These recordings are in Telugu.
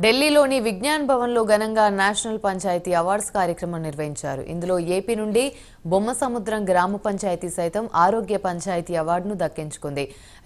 ఢిల్లీలోని విజ్ఞాన్ భవన్లో ఘనంగా నేషనల్ పంచాయతీ అవార్డ్స్ కార్యక్రమం నిర్వహించారు. ఇందులో ఏపీ నుండి బొమ్మసముద్రం గ్రామ పంచాయతీ సైతం ఆరోగ్య పంచాయతీ అవార్డును దక్కించుకుంది.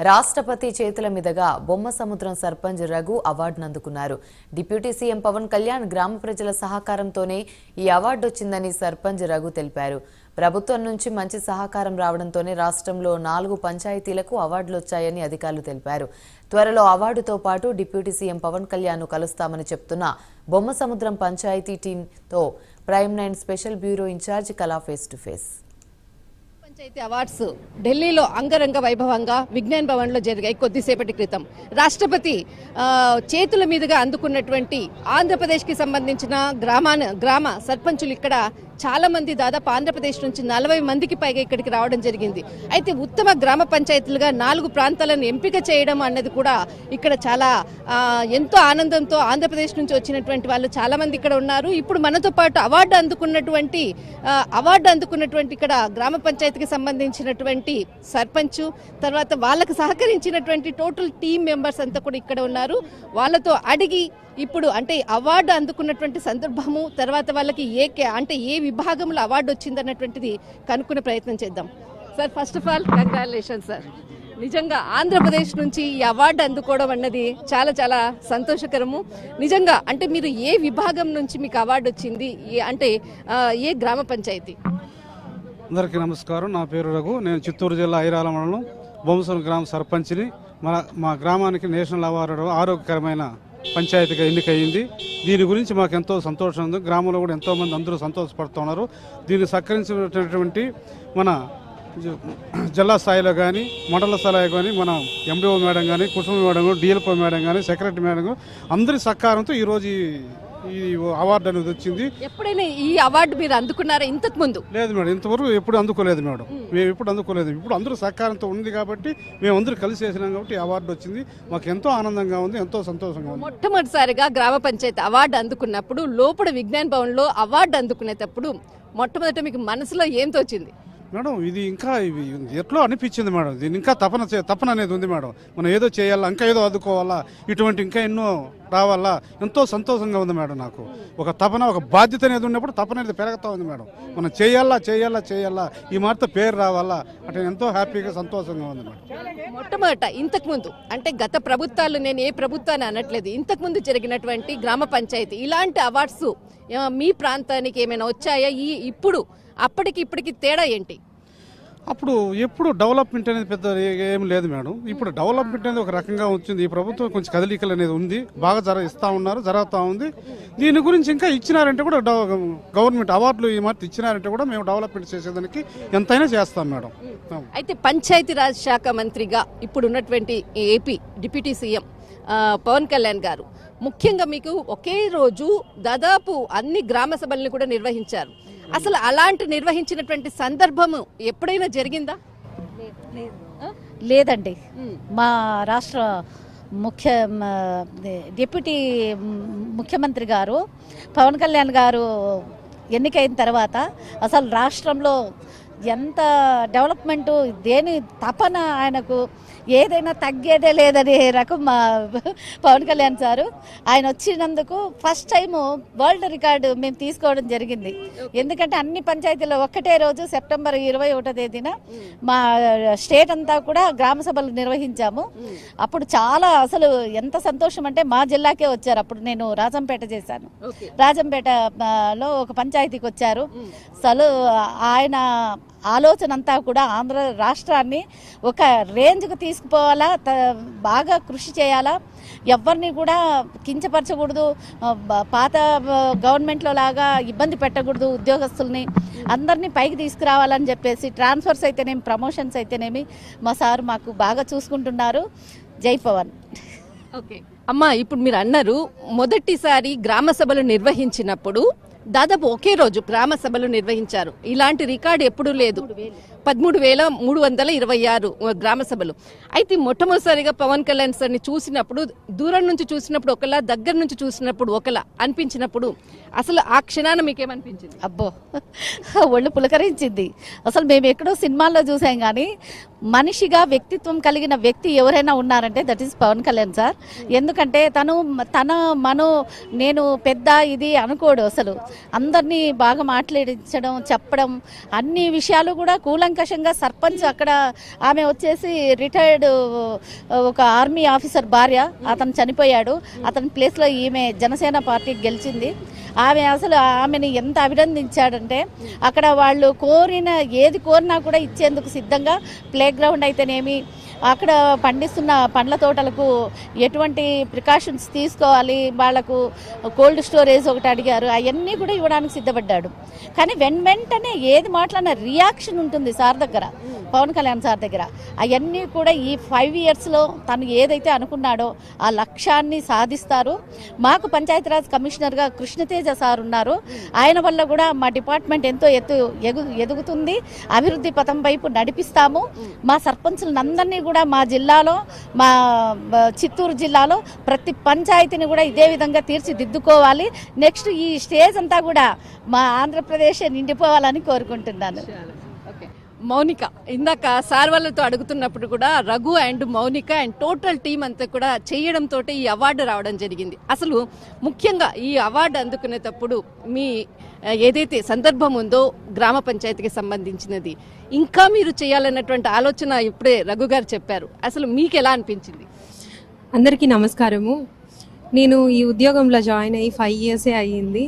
రాష్ట్రపతి చేతుల మీదుగా బొమ్మసముద్రం సర్పంచ్ రఘు అవార్డును అందుకున్నారు. డిప్యూటీ సీఎం పవన్ కళ్యాణ్ గ్రామ ప్రజల సహకారంతోనే ఈ అవార్డు వచ్చిందని సర్పంచ్ రఘు తెలిపారు. ప్రభుత్వం నుంచి మంచి సహకారం రావడంతోనే రాష్ట్రంలో 4 పంచాయతీలకు అవార్డులు వచ్చాయని అధికారులు తెలిపారు. త్వరలో అవార్డుతో పాటు డిప్యూటీ సీఎం పవన్ కళ్యాణ్ కలుస్తామని చెప్తున్న బొమ్మసముద్రం పంచాయతీ టీంతో prime 9 special bureau incharge Kala face to face. Panchayat awards ఢిల్లీలో అంగరంగ వైభవంగా విజ్ఞాన్ భవన్లో జరిగాయి. కొద్దిసేపటి క్రితం రాష్ట్రపతి చేతుల మీదుగా అందుకున్నటువంటి ఆంధ్రప్రదేశ్కి సంబంధించిన గ్రామ సర్పంచులు ఇక్కడ చాలా మంది, దాదాపు ఆంధ్రప్రదేశ్ నుంచి 40 మందికి పైగా ఇక్కడికి రావడం జరిగింది. అయితే ఉత్తమ గ్రామ పంచాయతీలుగా 4 ప్రాంతాలను ఎంపిక చేయడం అన్నది కూడా ఇక్కడ చాలా ఎంతో ఆనందంతో ఆంధ్రప్రదేశ్ నుంచి వచ్చినటువంటి వాళ్ళు చాలా మంది ఇక్కడ ఉన్నారు. ఇప్పుడు మనతో పాటు అవార్డు అందుకున్నటువంటి ఇక్కడ గ్రామ పంచాయతీకి సంబంధించినటువంటి సర్పంచ్, తర్వాత వాళ్ళకు సహకరించినటువంటి టోటల్ టీమ్ మెంబర్స్ అంతా కూడా ఇక్కడ ఉన్నారు. వాళ్ళతో అడిగి ఇప్పుడు అంటే అవార్డు అందుకున్నటువంటి సందర్భము, తర్వాత వాళ్ళకి ఏ విభాగంలో అవార్డు వచ్చిందన్నటువంటిది కనుక్కునే ప్రయత్నం చేద్దాం. Sir, first of all congratulations sir. నిజంగా ఆంధ్రప్రదేశ్ నుంచి ఈ అవార్డు అందుకోవడం అన్నది చాలా చాలా సంతోషకరము. నిజంగా అంటే మీరు ఏ విభాగం నుంచి మీకు అవార్డు వచ్చింది, అంటే ఏ గ్రామ పంచాయతీ? అందరికీ నమస్కారం. నా పేరు రఘు. నేను చిత్తూరు జిల్లా ఐరాల మండలం బొమ్మసముద్రం గ్రామ సర్పంచ్ని. మా గ్రామానికి నేషనల్ అవార్డు ఆరోగ్యకరమైన పంచాయతీగా ఎన్నికయింది. దీని గురించి మాకు ఎంతో సంతోషం ఉంది. గ్రామంలో కూడా ఎంతోమంది అందరూ సంతోషపడుతున్నారు. దీన్ని సహకరించినటువంటి మన జిల్లా స్థాయిలో కానీ మండల స్థాయిలో కానీ మన ఎండిఓ మేడం కానీ, కుటుంబ మేడం, డిఎల్పో మేడం కానీ, సెక్రటరీ మేడం అందరి సహకారంతో ఈరోజు ఈ అవార్డు అనేది వచ్చింది. ఎప్పుడైనా ఈ అవార్డు మీరు అందుకున్నారా ఇంతకు ముందు? లేదు మేడం, ఇంతవరకు ఎప్పుడు అందుకోలేదు మేడం. మేము ఎప్పుడు అందుకోలేదు. ఇప్పుడు అందరూ సహకారంతో ఉంది కాబట్టి మేము అందరూ కలిసి చేసినాం కాబట్టి అవార్డు వచ్చింది. మాకు ఎంతో ఆనందంగా ఉంది, ఎంతో సంతోషంగా ఉంది. మొట్టమొదటిసారిగా గ్రామ పంచాయతీ అవార్డు అందుకున్నప్పుడు లోపల విజ్ఞాన్ భవన్లో అవార్డు అందుకునేటప్పుడు మొట్టమొదట మీకు మనసులో ఏం తోచింది మేడం? ఇది ఇంకా ఎట్లా అనిపించింది మేడం. దీని ఇంకా తపన అనేది ఉంది మేడం. మనం ఏదో చేయాలా, ఇంకా ఏదో అందుకోవాలా, ఇటువంటి ఇంకా ఎన్నో రావాలా, ఎంతో సంతోషంగా ఉంది మేడం. నాకు ఒక తపన, ఒక బాధ్యత అనేది ఉన్నప్పుడు తపన అనేది పెరుగుతూ ఉంది మేడం. మనం చేయాలా ఈ మాట పేరు రావాలా అంటే ఎంతో హ్యాపీగా సంతోషంగా ఉంది మేడం. మొట్టమొదట ఇంతకు ముందు అంటే గత ప్రభుత్వాలు, నేను ఏ ప్రభుత్వాన్ని అనట్లేదు, ఇంతకు ముందు జరిగినటువంటి గ్రామ పంచాయతీ ఇలాంటి అవార్డ్స్ మీ ప్రాంతానికి ఏమైనా వచ్చాయా? ఇప్పుడు అప్పటికి ఇప్పటికి తేడా ఏంటి? అప్పుడు ఎప్పుడు డెవలప్మెంట్ అనేది పెద్ద ఏమి లేదు మేడం. ఇప్పుడు డెవలప్మెంట్ అనేది ఒక రకంగా వచ్చింది. ఈ ప్రభుత్వం కొంచెం కదలికలు అనేది ఉంది, బాగా జరుగుతూ ఉంది. దీని గురించి ఇంకా ఇచ్చినారంటే కూడా గవర్నమెంట్ అవార్డులు ఈ మాట ఇచ్చినారంటే కూడా మేము డెవలప్మెంట్ చేసేదానికి ఎంతైనా చేస్తాం మేడం. అయితే పంచాయతీరాజ్ శాఖ మంత్రిగా ఇప్పుడు ఉన్నటువంటి AP deputy CM Pawan Kalyan గారు ముఖ్యంగా మీకు ఒకే రోజు దాదాపు అన్ని గ్రామ సభల్ని కూడా నిర్వహించారు. అసలు అలాంటి నిర్వహించినటువంటి సందర్భము ఎప్పుడైనా జరిగిందా? లేదండి. మా రాష్ట్ర డిప్యూటీ ముఖ్యమంత్రి గారు పవన్ కళ్యాణ్ గారు ఎన్నికైన తర్వాత అసలు రాష్ట్రంలో ఎంత డెవలప్మెంటు, దేని తపన ఆయనకు ఏదైనా తగ్గేదే లేదనే రకం మా పవన్ కళ్యాణ్ సారు. ఆయన వచ్చినందుకు ఫస్ట్ టైము వరల్డ్ రికార్డు మేము తీసుకోవడం జరిగింది. ఎందుకంటే అన్ని పంచాయతీల్లో ఒక్కటే రోజు సెప్టెంబర్ 21వ తేదీన మా స్టేట్ అంతా కూడా గ్రామ సభలు నిర్వహించాము. అప్పుడు చాలా అసలు ఎంత సంతోషం అంటే మా జిల్లాకే వచ్చారు. అప్పుడు నేను రాజంపేట చేశాను. రాజంపేటలో ఒక పంచాయతీకి వచ్చారు. అసలు ఆయన ఆలోచన అంతా కూడా ఆంధ్ర రాష్ట్రాన్ని ఒక రేంజ్కు తీసుకుపోవాలా, బాగా కృషి చేయాలా, ఎవరిని కూడా కించపరచకూడదు, పాత గవర్నమెంట్లో లాగా ఇబ్బంది పెట్టకూడదు, ఉద్యోగస్తుల్ని అందరినీ పైకి తీసుకురావాలని చెప్పేసి ట్రాన్స్ఫర్స్ అయితేనేమి, ప్రమోషన్స్ అయితేనేమి మా సార్ మాకు బాగా చూసుకుంటున్నారు. జై పవన్. ఓకే అమ్మా, ఇప్పుడు మీరు అన్నారు మొదటిసారి గ్రామ సభలు నిర్వహించినప్పుడు దాదాపు ఒకే రోజు గ్రామ సభలు నిర్వహించారు. ఇలాంటి రికార్డు ఎప్పుడూ లేదు. 13,326 గ్రామ సభలు. అయితే మొట్టమొదటిసారిగా పవన్ కళ్యాణ్ సార్ని చూసినప్పుడు, దూరం నుంచి చూసినప్పుడు ఒకలా, దగ్గర నుంచి చూసినప్పుడు ఒకలా అనిపించినప్పుడు అసలు ఆ క్షణాన మీకేమనిపించింది? అబ్బో, ఒళ్ళు పులకరించింది. అసలు మేము ఎక్కడో సినిమాల్లో చూసాం కానీ మనిషిగా వ్యక్తిత్వం కలిగిన వ్యక్తి ఎవరైనా ఉన్నారంటే that is Pawan Kalyan sir. ఎందుకంటే నేను పెద్ద ఇది అనుకోడు. అసలు అందరినీ బాగా మాట్లాడించడం, చెప్పడం, అన్ని విషయాలు కూడా కూలంకషంగా. సర్పంచ్ అక్కడ ఆమె వచ్చేసి రిటైర్డ్ ఒక ఆర్మీ ఆఫీసర్ భార్య, అతను చనిపోయాడు. అతని ప్లేస్లో ఈమె జనసేన పార్టీకి గెలిచింది. ఆమెని ఎంత అభినందించాడంటే అక్కడ వాళ్ళు ఏది కోరినా కూడా ఇచ్చేందుకు సిద్ధంగా. ప్లే గ్రౌండ్ అయితేనేమి, అక్కడ పండిస్తున్న పండ్ల తోటలకు ఎటువంటి ప్రికాషన్స్ తీసుకోవాలి, వాళ్లకు కోల్డ్ స్టోరేజ్ ఒకటి అడిగారు, అవన్నీ కూడా ఇవ్వడానికి సిద్ధపడ్డాడు. కానీ వెంటనే ఏది మాట్లాడినా రియాక్షన్ ఉంటుంది సార్ దగ్గర, పవన్ కళ్యాణ్ సార్ దగ్గర. అవన్నీ కూడా ఈ 5 yearsలో తను ఏదైతే అనుకున్నాడో ఆ లక్ష్యాన్ని సాధిస్తారు. మాకు పంచాయతీరాజ్ కమిషనర్గా కృష్ణతేజ సార్ ఉన్నారు. ఆయన వల్ల కూడా మా డిపార్ట్మెంట్ ఎంతో ఎదుగుతుంది. అభివృద్ధి పథం వైపు నడిపిస్తాము. మా సర్పంచులందరినీ కూడా మా జిల్లాలో, మా చిత్తూరు జిల్లాలో ప్రతి పంచాయతీని కూడా ఇదే విధంగా తీర్చిదిద్దుకోవాలి. నెక్స్ట్ ఈ స్టేజ్ అంతా కూడా మా ఆంధ్రప్రదేశ్ నిండిపోవాలని కోరుకుంటున్నాను. మౌనిక, ఇందాక సార్ వాళ్ళతో అడుగుతున్నప్పుడు కూడా Raghu and Mounika and total team అంతా కూడా చేయడంతో ఈ అవార్డు రావడం జరిగింది. అసలు ముఖ్యంగా ఈ అవార్డు అందుకునేటప్పుడు మీ ఏదైతే సందర్భం ఉందో గ్రామ పంచాయతీకి సంబంధించినది, ఇంకా మీరు చేయాలన్నటువంటి ఆలోచన ఇప్పుడే రఘు గారు చెప్పారు. అసలు మీకు ఎలా అనిపించింది? అందరికీ నమస్కారము. నేను ఈ ఉద్యోగంలో జాయిన్ అయ్యి 5 years అయ్యింది.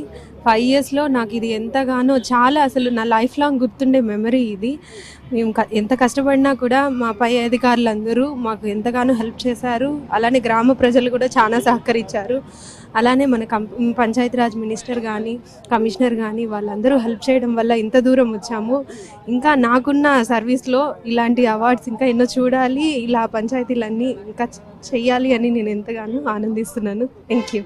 5 yearsలో నాకు ఇది ఎంతగానో చాలా, అసలు నా లైఫ్ లాంగ్ గుర్తుండే మెమరీ ఇది. మేము ఎంత కష్టపడినా కూడా మా పై అధికారులందరూ మాకు ఎంతగానో హెల్ప్ చేశారు. అలానే గ్రామ ప్రజలు కూడా చాలా సహకరించారు. అలానే మన పంచాయతీరాజ్ మినిస్టర్ కానీ, కమిషనర్ కానీ వాళ్ళందరూ హెల్ప్ చేయడం వల్ల ఇంత దూరం వచ్చాము. ఇంకా నాకున్న సర్వీస్లో ఇలాంటి అవార్డ్స్ ఇంకా ఎన్నో చూడాలి, ఇలా పంచాయతీలన్నీ ఇంకా చెయ్యాలి అని నేను ఎంతగానో ఆనందిస్తున్నాను. Thank you.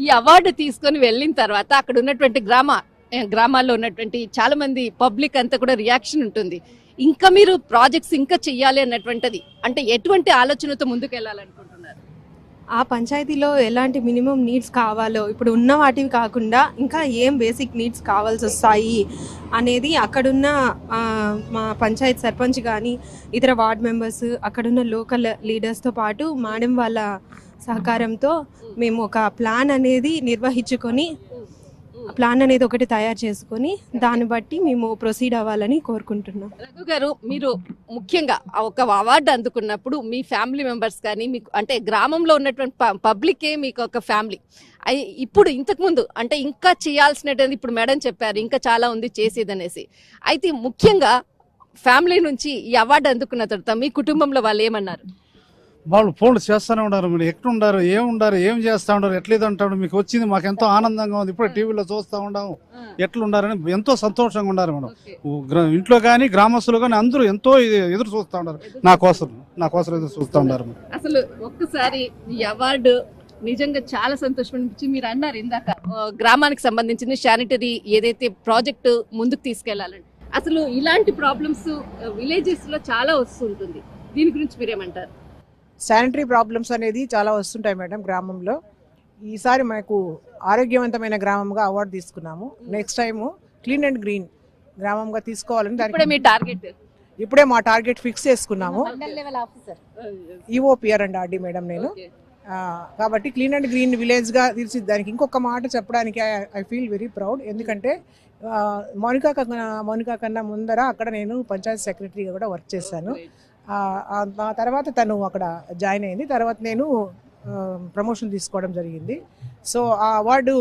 ఈ అవార్డు తీసుకొని వెళ్ళిన తర్వాత అక్కడ ఉన్నటువంటి గ్రామాల్లో ఉన్నటువంటి చాలా మంది పబ్లిక్ అంతా కూడా రియాక్షన్ ఉంటుంది. ఇంకా మీరు ప్రాజెక్ట్స్ ఇంకా చెయ్యాలి అన్నటువంటిది, అంటే ఎటువంటి ఆలోచనతో ముందుకు వెళ్ళాలనుకుంటున్నారు? ఆ పంచాయతీలో ఎలాంటి మినిమం నీడ్స్ కావాలో, ఇప్పుడు ఉన్న వాటివి కాకుండా ఇంకా ఏం బేసిక్ నీడ్స్ కావాల్సి వస్తాయి అనేది అక్కడున్న మా పంచాయత్ సర్పంచ్ కానీ, ఇతర వార్డ్ మెంబర్స్, అక్కడున్న లోకల్ లీడర్స్తో పాటు మేడం వాళ్ళ సహకారంతో మేము ఒక ప్లాన్ అనేది నిర్వహించుకొని, ప్లాన్ అనేది ఒకటి తయారు చేసుకొని దాన్ని బట్టి మేము ప్రొసీడ్ అవ్వాలని కోరుకుంటున్నాం. రఘు గారు, మీరు ముఖ్యంగా ఒక అవార్డు అందుకున్నప్పుడు మీ ఫ్యామిలీ మెంబర్స్ కానీ, మీకు అంటే గ్రామంలో ఉన్నటువంటి పబ్లికే మీకు ఒక ఫ్యామిలీ. ఇప్పుడు ఇంతకుముందు అంటే ఇంకా చేయాల్సినటువంటి, ఇప్పుడు మేడం చెప్పారు ఇంకా చాలా ఉంది చేసేదనేసి. అయితే ముఖ్యంగా ఫ్యామిలీ నుంచి ఈ అవార్డు అందుకున్న తర్వాత మీ కుటుంబంలో వాళ్ళు ఏమన్నారు? వాళ్ళు ఫోన్లు చేస్తూనే ఉన్నారు. మీరు ఎట్లుండారు, ఏం చేస్తూ ఉంటారు, ఎట్లేదు అంటాడు, మీకు వచ్చింది మాకు ఎంతో ఆనందంగా ఉంది, ఇప్పుడు టీవీలో చూస్తూ ఉన్నాము, ఎట్లుండారని ఎంతో సంతోషంగా ఉన్నారు మేడం. ఇంట్లో కానీ గ్రామస్తులు కానీ అందరూ ఎంతో ఎదురు చూస్తూ ఉన్నారు, నా కోసం ఎదురు చూస్తూ ఉన్నారు. అసలు ఒక్కసారి ఈ అవార్డు నిజంగా చాలా సంతోషం అనిపించింది. మీరు అన్నారు ఇందాక గ్రామానికి సంబంధించిన శానిటరీ ఏదైతే ప్రాజెక్టు ముందుకు తీసుకెళ్లాలని, అసలు ఇలాంటి ప్రాబ్లమ్స్ విలేజెస్ లో చాలా వస్తుంటుంది. దీని గురించి మీరేమంటారు? శానిటరీ ప్రాబ్లమ్స్ అనేది చాలా వస్తుంటాయి మేడం గ్రామంలో. ఈసారి మనకు ఆరోగ్యవంతమైన గ్రామంగా అవార్డు తీసుకున్నాము. Next time clean and green గ్రామంగా తీసుకోవాలని ఇప్పుడే మా టార్గెట్ ఫిక్స్ చేసుకున్నాము. ఈఓపిఆర్ అండ్ ఆర్డీ మేడం నేను. కాబట్టి క్లీన్ అండ్ గ్రీన్ విలేజ్గా తీర్చిదానికి ఇంకొక మాట చెప్పడానికి ఐ ఫీల్ వెరీ ప్రౌడ్. ఎందుకంటే మౌనికా కన్నా ముందర అక్కడ నేను పంచాయత్ సెక్రటరీగా కూడా వర్క్ చేశాను. ఆ తర్వాత తను అక్కడ జాయిన్ అయింది. తర్వాత నేను ప్రమోషన్ తీసుకోవడం జరిగింది. సో ఆ అవార్డు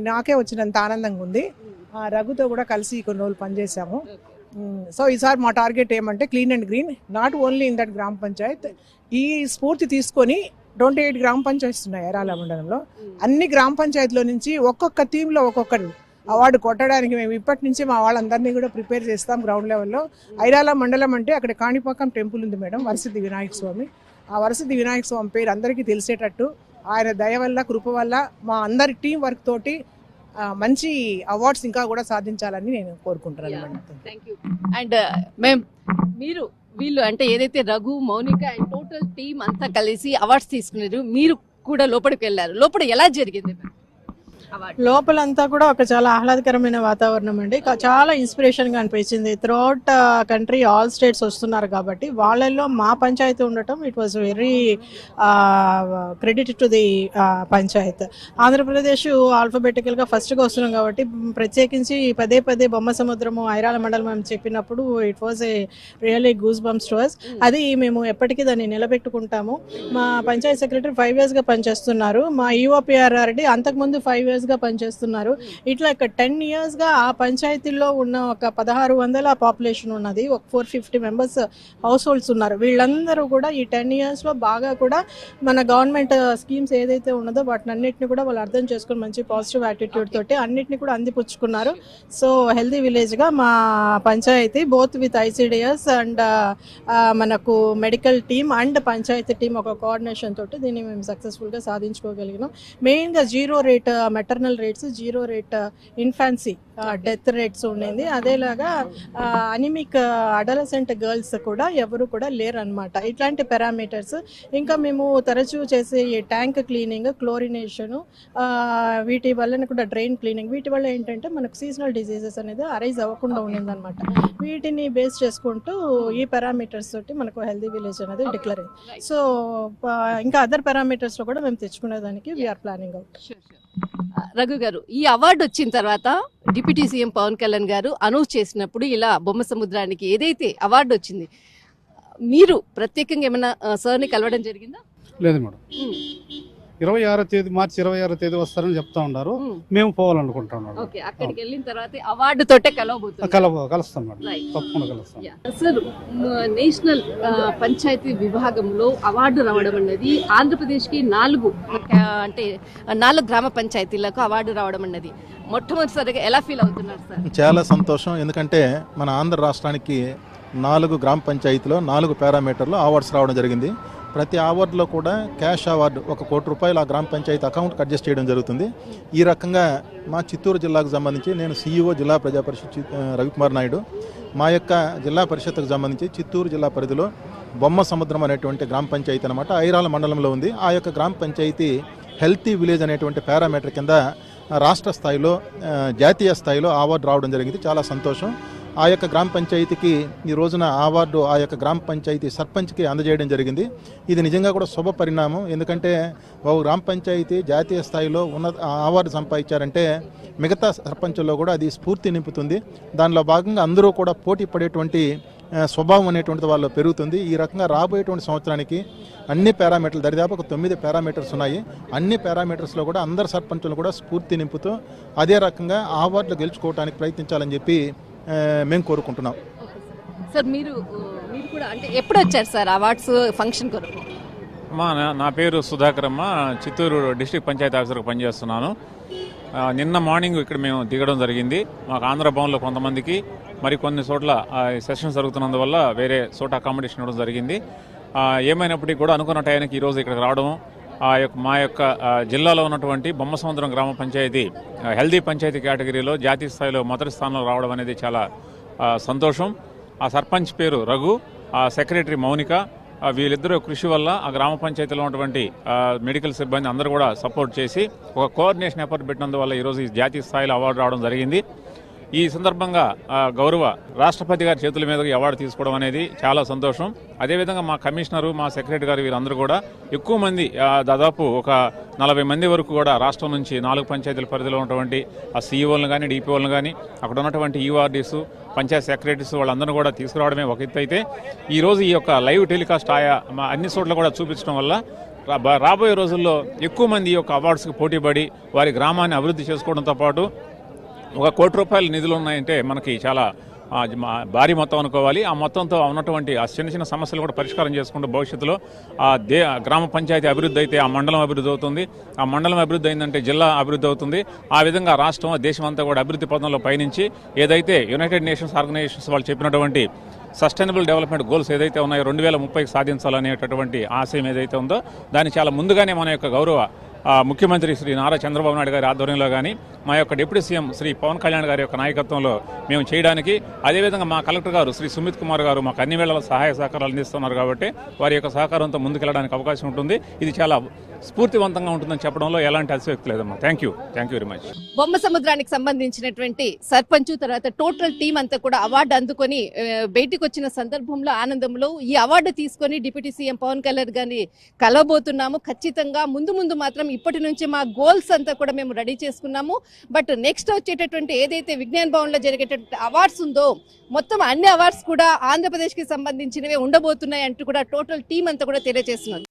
నాకే వచ్చినంత ఆనందంగా ఉంది. రఘుతో కూడా కలిసి కొన్ని రోజులు పనిచేసాము. సో ఈసారి మా టార్గెట్ ఏమంటే clean and green, not only in that గ్రామ పంచాయత్. ఈ స్ఫూర్తి తీసుకొని 28 గ్రామ పంచాయతీలు ఉన్నాయి ఐరాల మండలంలో. అన్ని గ్రామ పంచాయతీలో నుంచి ఒక్కొక్క థీమ్లో ఒక్కొక్కరు అవార్డు కొట్టడానికి మేము ఇప్పటి నుంచి మా వాళ్ళందరినీ కూడా ప్రిపేర్ చేస్తాం గ్రౌండ్ లెవెల్లో. ఐరాల మండలం అంటే అక్కడ కాణిపాకం టెంపుల్ ఉంది మేడం, వరసిద్ధి వినాయక స్వామి. ఆ వరసిద్ధి వినాయక స్వామి పేరు అందరికీ తెలిసేటట్టు ఆయన దయ వల్ల, కృప వల్ల, మా అందరి టీం వర్క్ తోటి మంచి అవార్డ్స్ ఇంకా కూడా సాధించాలని నేను కోరుకుంటున్నాను మేడం. Thank you. అండ్ మేం మీరు వీళ్ళు అంటే ఏదైతే Raghu, Mounika and total team అంతా కలిసి అవార్డ్స్ తీసుకున్నారు, మీరు కూడా లోపలికి వెళ్ళారు. లోపల ఎలా జరిగింది అవార్డు? లోపలంతా కూడా ఒక చాలా ఆహ్లాదకరమైన వాతావరణం అండి. చాలా ఇన్స్పిరేషన్గా అనిపించింది. త్రూఅవుట్ కంట్రీ ఆల్ స్టేట్స్ వస్తున్నారు కాబట్టి వాళ్ళల్లో మా పంచాయతీ ఉండటం it was very credit to the panchayat. Andhra Pradesh ఆల్ఫాబెటికల్గా ఫస్ట్గా వస్తున్నాం కాబట్టి ప్రత్యేకించి పదే పదే బొమ్మ సముద్రము ఐరాల మండలం అని చెప్పినప్పుడు it was a really goose bumps to us. అది మేము ఎప్పటికీ దాన్ని నిలబెట్టుకుంటాము. మా పంచాయత్ సెక్రటరీ 5 yearsగా పనిచేస్తున్నారు. మా ఈఓపిఆర్ఆర్డి అంతకుముందు 5 yearsగా పనిచేస్తున్నారు. ఇట్లా ఒక 10 yearsగా ఆ పంచాయతీల్లో ఉన్న ఒక 1600 పాపులేషన్ ఉన్నది. ఒక 450 మెంబర్స్ హౌస్ హోల్డ్స్ ఉన్నారు. వీళ్ళందరూ కూడా ఈ 10 yearsలో బాగా కూడా మన గవర్నమెంట్ స్కీమ్స్ ఏదైతే ఉన్నదో వాటిని అన్నింటినీ కూడా వాళ్ళు అర్థం చేసుకుని మంచి పాజిటివ్ యాటిట్యూడ్ తోటి అన్నింటినీ కూడా అందిపుచ్చుకున్నారు. సో హెల్దీ విలేజ్గా మా పంచాయతీ బోత్ విత్ ఐసిడిఎస్ అండ్ మనకు మెడికల్ టీమ్ అండ్ పంచాయతీ టీమ్ ఒక కోఆర్డినేషన్ తోటి దీన్ని మేము సక్సెస్ఫుల్గా సాధించుకోగలిగినాం. మెయిన్గా 0 rate maternal rates, 0 rate infancy death rates ఉండింది. అదేలాగా అనిమిక్ అడలసెంట్ గర్ల్స్ కూడా ఎవరు కూడా లేరు అనమాట. ఇట్లాంటి పారామీటర్స్. ఇంకా మేము తరచూ చేసే ఈ ట్యాంక్ క్లీనింగ్, క్లోరినేషను, వీటి వల్ల కూడా డ్రైన్ క్లీనింగ్, వీటి వల్ల ఏంటంటే మనకు సీజనల్ డిసీజెస్ అనేది అరైజ్ అవ్వకుండా ఉండిందనమాట. వీటిని బేస్ చేసుకుంటూ ఈ పారామీటర్స్ తోటి మనకు హెల్దీ విలేజ్ అనేది డిక్లేర్ అయింది. సో ఇంకా అదర్ పారామీటర్స్లో కూడా మేము తెచ్చుకునేదానికి వీఆర్ ప్లానింగ్ అవుట్. రఘు గారు, ఈ అవార్డు వచ్చిన తర్వాత డిప్యూటీ సీఎం పవన్ కళ్యాణ్ గారు అనౌన్స్ చేసినప్పుడు ఇలా బొమ్మ సముద్రానికి ఏదైతే అవార్డు వచ్చింది, మీరు ప్రత్యేకంగా ఏమైనా సార్ని కలవడం జరిగిందా? లేదు మేడం. 26వ తేదీ మార్చి 26వ తేదీ వస్తారని చెప్తా ఉన్నారు. మేము పోవాలనుకుంటున్నాం. ఓకే, అక్కడికి వెళ్ళిన తర్వాత అవార్డు తోటే కలుస్తాం మేడం. తప్పకుండా కలుస్తాం. సార్, నేషనల్ పంచాయతీ విభాగంలో అవార్డు రావడం అన్నది ఆంధ్రప్రదేశ్కి 4 గ్రామ పంచాయతీలకు అవార్డు రావడం అన్నది మొట్టమొదటిసారిగా ఎలా ఫీల్ అవుతున్నారు సార్? చాలా సంతోషం. ఎందుకంటే మన ఆంధ్ర రాష్ట్రానికి 4 గ్రామ పంచాయతీలో 4 పారామీటర్లు అవార్డ్స్ రావడం జరిగింది. ప్రతి అవార్డులో కూడా క్యాష్ అవార్డు 1 కోటి రూపాయలు ఆ గ్రామ పంచాయతీ అకౌంట్కి అడ్జస్ట్ చేయడం జరుగుతుంది. ఈ రకంగా మా చిత్తూరు జిల్లాకు సంబంధించి నేను CEO జిల్లా ప్రజా పరిషత్ రవికుమార్ నాయుడు. మా యొక్క జిల్లా పరిషత్కు సంబంధించి చిత్తూరు జిల్లా పరిధిలో బొమ్మ సముద్రం అనేటువంటి గ్రామ పంచాయతీ అనమాట ఐరాల మండలంలో ఉంది. ఆ యొక్క గ్రామ పంచాయతీ హెల్తీ విలేజ్ అనేటువంటి పారామీటర్ కింద రాష్ట్ర స్థాయిలో, జాతీయ స్థాయిలో అవార్డు రావడం జరిగింది. చాలా సంతోషం. ఆ యొక్క గ్రామ పంచాయతీకి ఈ రోజున అవార్డు ఆ యొక్క గ్రామ పంచాయతీ సర్పంచ్కి అందజేయడం జరిగింది. ఇది నిజంగా కూడా శుభ పరిణామం. ఎందుకంటే ఒక గ్రామ పంచాయతీ జాతీయ స్థాయిలో అవార్డు సంపాదించారంటే మిగతా సర్పంచుల్లో కూడా అది స్ఫూర్తి నింపుతుంది. దానిలో భాగంగా అందరూ కూడా పోటీ పడేటువంటి స్వభావం అనేటువంటిది వాళ్ళు పెరుగుతుంది. ఈ రకంగా రాబోయేటువంటి సంవత్సరానికి అన్ని పారామీటర్లు దరిదాపు ఒక 9 పారామీటర్స్ ఉన్నాయి. అన్ని పారామీటర్స్లో కూడా అందరు సర్పంచులు కూడా స్ఫూర్తి నింపుతూ అదే రకంగా అవార్డులు గెలుచుకోవడానికి ప్రయత్నించాలని చెప్పి మేము కోరుకుంటున్నాం. సార్, మీరు కూడా అంటే ఎప్పుడు వచ్చారు సార్ అవార్డ్స్ ఫంక్షన్ కొరకు? నా పేరు సుధాకర్ అమ్మ, చిత్తూరు డిస్ట్రిక్ట్ పంచాయతీ ఆఫీసర్గా పనిచేస్తున్నాను. నిన్న మార్నింగ్ ఇక్కడ మేము దిగడం జరిగింది. మాకు ఆంధ్ర భవన్లో కొంతమందికి, మరి కొన్ని చోట్ల సెషన్స్ జరుగుతున్నందువల్ల వేరే చోట అకామిడేషన్ ఇవ్వడం జరిగింది. ఏమైనప్పటికీ కూడా అనుకున్న టైంకి ఈరోజు ఇక్కడికి రావడం, మా యొక్క జిల్లాలో ఉన్నటువంటి బొమ్మ సముద్రం గ్రామ పంచాయతీ హెల్దీ పంచాయతీ కేటగిరీలో జాతీయ స్థాయిలో మొదటి స్థానంలో రావడం అనేది చాలా సంతోషం. ఆ సర్పంచ్ పేరు రఘు, ఆ సెక్రటరీ మౌనిక. వీళ్ళిద్దరూ కృషి వల్ల ఆ గ్రామ పంచాయతీలో ఉన్నటువంటి మెడికల్ సిబ్బంది అందరూ కూడా సపోర్ట్ చేసి ఒక కోఆర్డినేషన్ ఎఫర్ట్ పెట్టినందువల్ల ఈరోజు ఈ జాతీయ స్థాయిలో అవార్డు రావడం జరిగింది. ఈ సందర్భంగా గౌరవ రాష్ట్రపతి గారి చేతుల మీదుగా అవార్డు తీసుకోవడం అనేది చాలా సంతోషం. అదేవిధంగా మా కమిషనరు, మా సెక్రటరీ గారు వీరందరూ కూడా ఎక్కువ మంది, దాదాపు ఒక 40 మంది వరకు కూడా రాష్ట్రం నుంచి 4 పంచాయతీల పరిధిలో ఉన్నటువంటి ఆ CEOలను కానీ, DPOలను కానీ, అక్కడ ఉన్నటువంటి EORDs, పంచాయత్ సెక్రటరీస్ వాళ్ళందరూ కూడా తీసుకురావడమే ఒక ఎత్తు అయితే, ఈరోజు ఈ యొక్క లైవ్ టెలికాస్ట్ అన్ని చోట్ల కూడా చూపించడం వల్ల రాబోయే రోజుల్లో ఎక్కువ మంది ఈ యొక్క అవార్డ్స్కి పోటీపడి వారి గ్రామాన్ని అభివృద్ధి చేసుకోవడంతో పాటు 1 కోటి రూపాయల నిధులు ఉన్నాయంటే మనకి చాలా భారీ మొత్తం అనుకోవాలి. ఆ మొత్తంతో ఉన్నటువంటి ఆ చిన్న సమస్యలు కూడా పరిష్కారం చేసుకుంటూ భవిష్యత్తులో గ్రామ పంచాయతీ అభివృద్ధి అయితే ఆ మండలం అభివృద్ధి అవుతుంది. ఆ మండలం అభివృద్ధి అయిందంటే జిల్లా అభివృద్ధి అవుతుంది. ఆ విధంగా రాష్ట్రం, దేశం అంతా కూడా అభివృద్ధి పథంలో పయనించి ఏదైతే యునైటెడ్ నేషన్స్ ఆర్గనైజేషన్స్ వాళ్ళు చెప్పినటువంటి సస్టైనబుల్ డెవలప్మెంట్ గోల్స్ ఏదైతే ఉన్నాయో 2030కి సాధించాలనేటటువంటి ఆశయం ఏదైతే ఉందో దాన్ని చాలా ముందుగానే మన యొక్క గౌరవ ముఖ్యమంత్రి శ్రీ నారా చంద్రబాబు నాయుడు గారి ఆధ్వర్యంలో కానీ, మా యొక్క డిప్యూటీ సీఎం శ్రీ పవన్ కళ్యాణ్ గారి యొక్క నాయకత్వంలో మేము చేయడానికి, అదేవిధంగా మా కలెక్టర్ గారు శ్రీ సుమిత్ కుమార్ గారు మాకు అన్ని వేళల సహాయ సహకారాలు అందిస్తున్నారు కాబట్టి వారి యొక్క సహకారంతో ముందుకెళ్ళడానికి అవకాశం ఉంటుంది. ఇది చాలా స్ఫూర్తివంతంగా ఉంటుందని చెప్పడంలో ఎలాంటి అతిశయోక్తి లేదమ్మా. Thank you very much. బొమ్మ సముద్రానికి సంబంధించినటువంటి సర్పంచ్ తర్వాత టోటల్ టీం అంతా కూడా అవార్డు అందుకొని బయటికి వచ్చిన సందర్భంలో ఆనందంలో ఈ అవార్డు తీసుకొని డిప్యూటీ సీఎం పవన్ కళ్యాణ్ గారిని కలవబోతున్నాము. ఖచ్చితంగా ముందు మాత్రం ఇప్పటి నుంచి మా గోల్స్ అంతా కూడా మేము రెడీ చేసుకున్నాము. బట్ నెక్స్ట్ వచ్చేటటువంటి ఏదైతే విజ్ఞాన్ భవన్ లో జరిగేటటువంటి అవార్డ్స్ ఉందో మొత్తం అన్ని అవార్డ్స్ కూడా ఆంధ్రప్రదేశ్ కి సంబంధించినవే ఉండబోతున్నాయి అంటూ కూడా టోటల్ టీం అంతా కూడా తెలియజేస్తున్నారు.